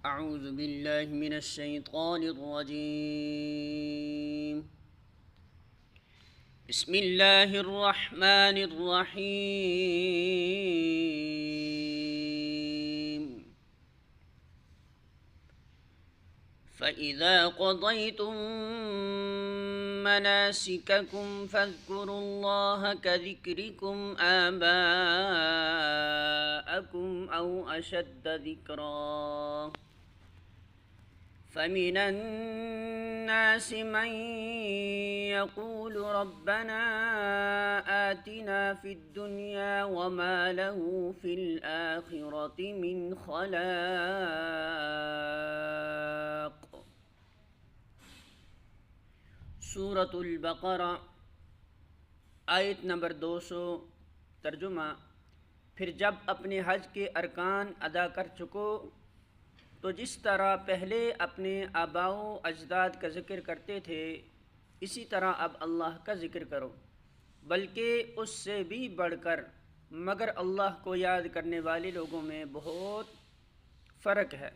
أعوذ بالله من الشيطان الرجيم. بسم الله الرحمن الرحيم. فإذا قضيتم مناسككم فاذكروا الله كذكركم آباءكم أو أشد ذكرا فمن الناس من يقول ربنا آتنا في الدنيا وما له في الآخرة من خلاق. سورۃ البقرہ آیت نمبر 200. ترجمہ: پھر جب اپنے حج کے ارکان ادا کر چکو تو جس طرح پہلے اپنے آباء و اجداد کا ذکر کرتے تھے اسی طرح اب اللہ کا ذکر کرو، بلکہ اس سے بھی بڑھ کر، مگر اللہ کو یاد کرنے والے لوگوں میں بہت فرق ہے۔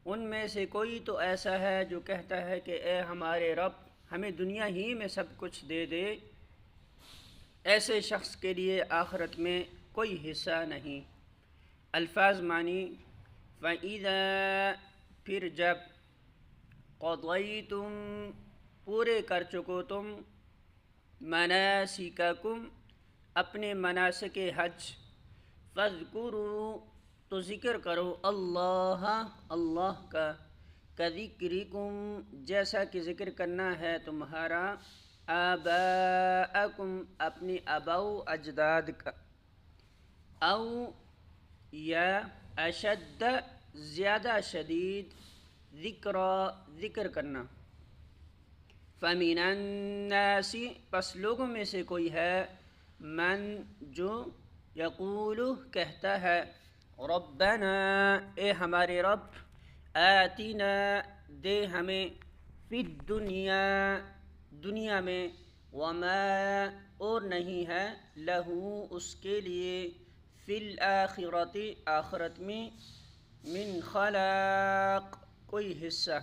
ان میں سے کوئی تو ایسا ہے جو کہتا ہے کہ اے ہمارے رب، ہمیں دنیا ہی میں سب کچھ دے دے، ایسے شخص کے لیے آخرت میں کوئی حصہ نہیں۔ الفاظ معنی: فَإِذَا پھر جب، قَضَيْتُم پورے کر چکو تم، مَنَاسِكَكُم اپنے مناسک حج، فَاذْكُرُوا تو ذکر کرو اللہ کا، كَذِكْرِكُم جیسا کہ ذکر کرنا ہے تمہارا، آباءکم اپنے آباء و اجداد کا، او یا اشد زیادہ شدید، ذکر کرنا۔ فَمِنَ النَّاسِ پس لوگوں میں سے کوئی ہے، من جو، یقول کہتا ہے، ربنا اے ہمارے رب، آتنا دے ہمیں، فی الدنیا دنیا میں، وما اور نہیں ہے، لہو اس کے لیے، فی الآخرۃ آخرت میں، من خلاق کوئی حصہ۔